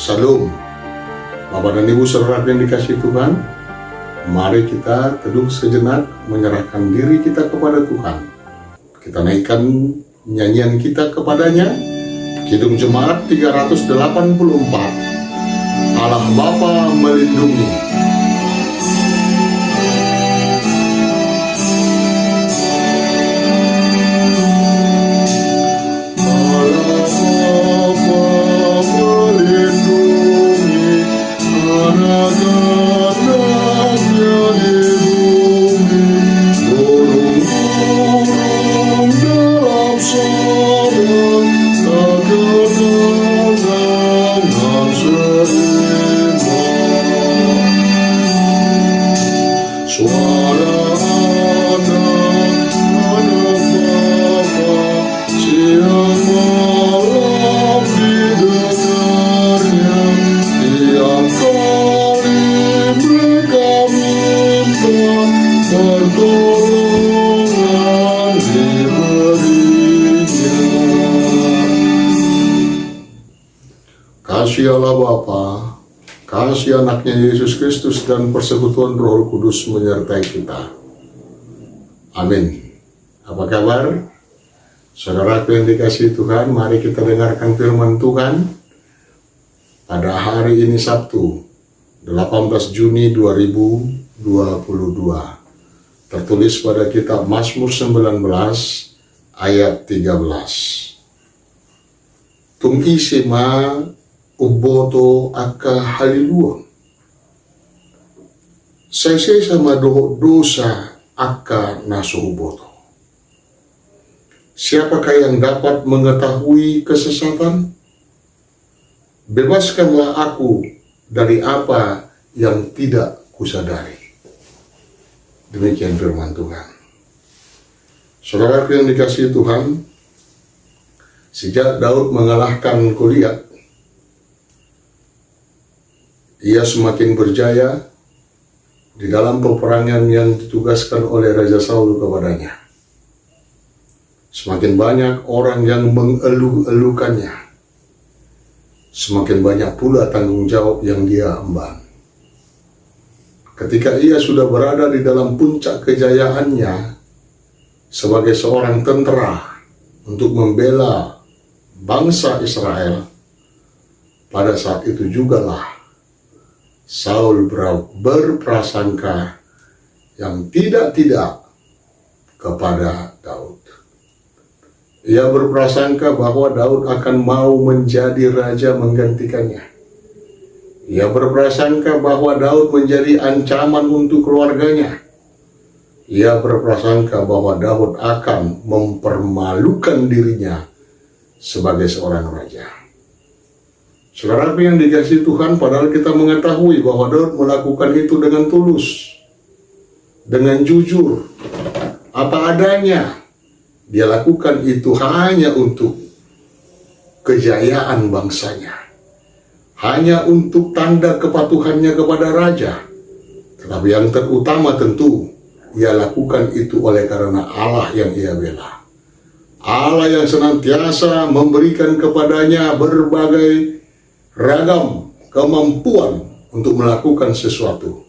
Salam. Bapak dan Ibu saudara yang dikasihi Tuhan, mari kita teduh sejenak menyerahkan diri kita kepada Tuhan. Kita naikkan nyanyian kita kepadanya. Kidung Jemaat 384, Allah Bapa melindungi. Kasih Allah Bapa, kasih anaknya Yesus Kristus, dan persekutuan Roh Kudus menyertai kita. Amin. Apa kabar? Saudara yang dikasihi Tuhan, mari kita dengarkan firman Tuhan pada hari ini Sabtu, 18 Juni 2022. Tertulis pada kitab Mazmur 19 ayat 13. Tung isema uboto aka haliluon. Saya sama dosa aka nasuboto. Siapakah yang dapat mengetahui kesesatan? Bebaskanlah aku dari apa yang tidak kusadari. Demikian firman Tuhan. Saudara yang dikasihi Tuhan, sejak Daud mengalahkan Goliat, ia semakin berjaya di dalam peperangan yang ditugaskan oleh Raja Saul kepadanya. Semakin banyak orang yang mengeluh-elukannya, semakin banyak pula tanggung jawab yang dia emban. Ketika ia sudah berada di dalam puncak kejayaannya sebagai seorang tentara untuk membela bangsa Israel, pada saat itu jugalah Saul berprasangka yang tidak-tidak kepada Daud. Ia berprasangka bahwa Daud akan mau menjadi raja menggantikannya. Ia berprasangka bahwa Daud menjadi ancaman untuk keluarganya. Ia berprasangka bahwa Daud akan mempermalukan dirinya sebagai seorang raja. Saudara yang dikasihi Tuhan, padahal kita mengetahui bahwa Daud melakukan itu dengan tulus, dengan jujur, apa adanya. Dia lakukan itu hanya untuk kejayaan bangsanya, hanya untuk tanda kepatuhannya kepada raja. Tetapi yang terutama tentu, ia lakukan itu oleh karena Allah yang ia bela. Allah yang senantiasa memberikan kepadanya berbagai ragam kemampuan untuk melakukan sesuatu.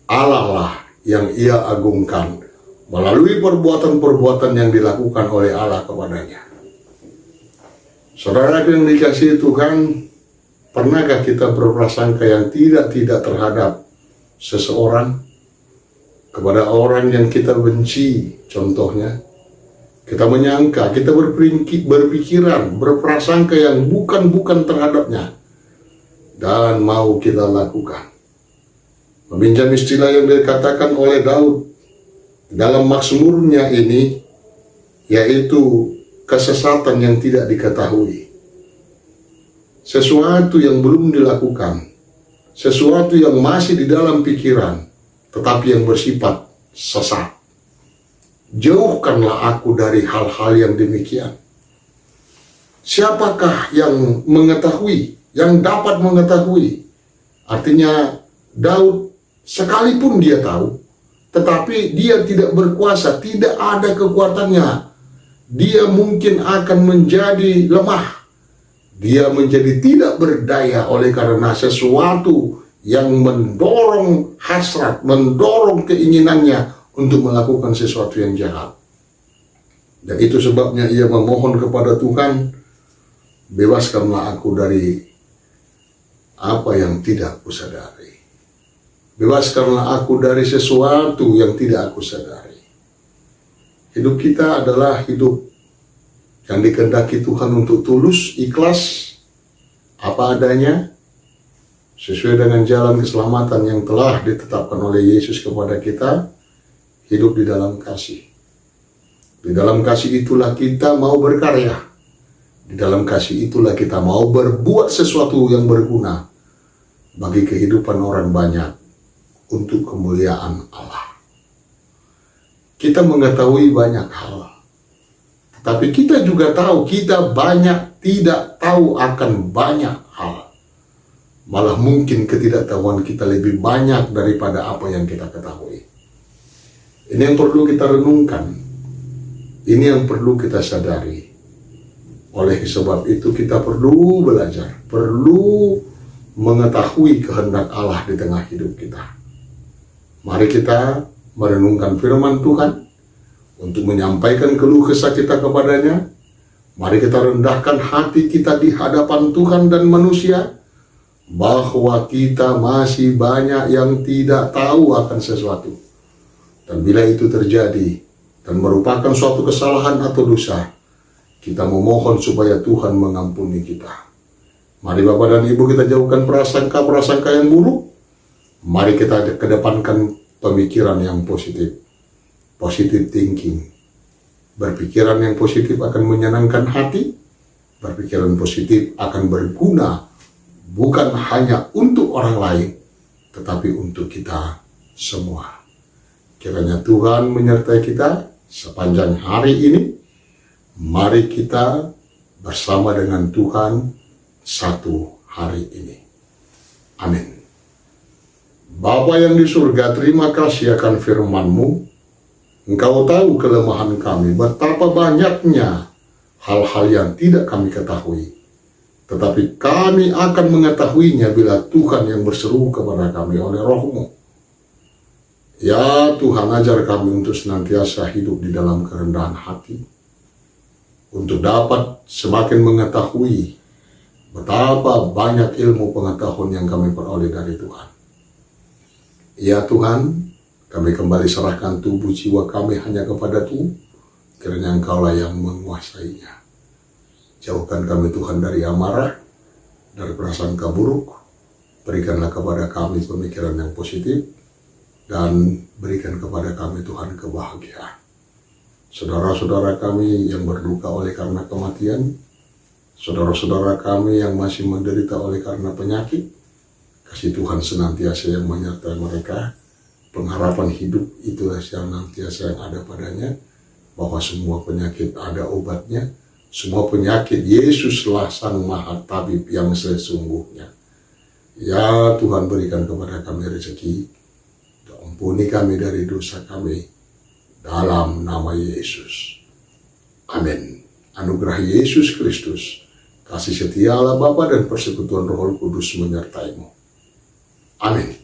Allah lah yang ia agungkan melalui perbuatan-perbuatan yang dilakukan oleh Allah kepadanya. Saudara yang dikasihi Tuhan, pernahkah kita berprasangka yang tidak terhadap seseorang, kepada orang yang kita benci? Contohnya, kita menyangka, kita berpikiran, berprasangka yang bukan terhadapnya, dan mau kita lakukan. Meminjam istilah yang dikatakan oleh Daud dalam Mazmurnya ini, yaitu kesesatan yang tidak diketahui. Sesuatu yang belum dilakukan, sesuatu yang masih di dalam pikiran, tetapi yang bersifat sesat. Jauhkanlah aku dari hal-hal yang demikian. Siapakah yang mengetahui, yang dapat mengetahui? Artinya Daud sekalipun dia tahu, tetapi dia tidak berkuasa, tidak ada kekuatannya. Dia mungkin akan menjadi lemah. Dia menjadi tidak berdaya oleh karena sesuatu yang mendorong hasrat, mendorong keinginannya untuk melakukan sesuatu yang jahat. Dan itu sebabnya ia memohon kepada Tuhan, bebaskanlah aku dari apa yang tidak aku sadari. Bebaskanlah aku dari sesuatu yang tidak aku sadari. Hidup kita adalah hidup yang dikehendaki Tuhan untuk tulus, ikhlas, apa adanya, sesuai dengan jalan keselamatan yang telah ditetapkan oleh Yesus kepada kita, hidup di dalam kasih. Di dalam kasih itulah kita mau berkarya. Di dalam kasih itulah kita mau berbuat sesuatu yang berguna bagi kehidupan orang banyak untuk kemuliaan Allah. Kita mengetahui banyak hal, tapi kita juga tahu kita banyak tidak tahu akan banyak hal. Malah mungkin ketidaktahuan kita lebih banyak daripada apa yang kita ketahui. Ini yang perlu kita renungkan. Ini yang perlu kita sadari. Oleh sebab itu kita perlu belajar, perlu mengetahui kehendak Allah di tengah hidup kita. Mari kita merenungkan firman Tuhan untuk menyampaikan keluh kesah kita kepadanya. Mari kita rendahkan hati kita di hadapan Tuhan dan manusia, bahwa kita masih banyak yang tidak tahu akan sesuatu. Dan bila itu terjadi dan merupakan suatu kesalahan atau dosa, kita memohon supaya Tuhan mengampuni kita. Mari Bapak dan Ibu kita jauhkan prasangka-prasangka yang buruk. Mari kita kedepankan pemikiran yang positif. Positive thinking. Berpikiran yang positif akan menyenangkan hati. Berpikiran positif akan berguna bukan hanya untuk orang lain, tetapi untuk kita semua. Kiranya Tuhan menyertai kita sepanjang hari ini. Mari kita bersama dengan Tuhan satu hari ini. Amin. Bapa yang di surga, terima kasih akan firman-Mu. Engkau tahu kelemahan kami, betapa banyaknya hal-hal yang tidak kami ketahui. Tetapi kami akan mengetahuinya bila Tuhan yang berseru kepada kami oleh Roh-Mu. Ya Tuhan, ajar kami untuk senantiasa hidup di dalam kerendahan hati, untuk dapat semakin mengetahui betapa banyak ilmu pengetahuan yang kami peroleh dari Tuhan. Ya Tuhan, kami kembali serahkan tubuh jiwa kami hanya kepada Tuhan, kiranya Engkaulah yang menguasainya. Jauhkan kami Tuhan dari amarah, dari prasangka buruk. Berikanlah kepada kami pemikiran yang positif, dan berikan kepada kami Tuhan kebahagiaan. Saudara-saudara kami yang berduka oleh karena kematian, saudara-saudara kami yang masih menderita oleh karena penyakit, kasih Tuhan senantiasa yang menyertai mereka. Pengharapan hidup itulah senantiasa yang ada padanya, bahwa semua penyakit ada obatnya. Semua penyakit Yesuslah Sang Maha Tabib yang sesungguhnya. Ya Tuhan, berikan kepada kami rezeki, ampuni kami dari dosa kami, dalam nama Yesus. Amin. Anugerah Yesus Kristus, kasih setia Allah Bapa dan persekutuan Roh Kudus menyertai-Mu. Amin.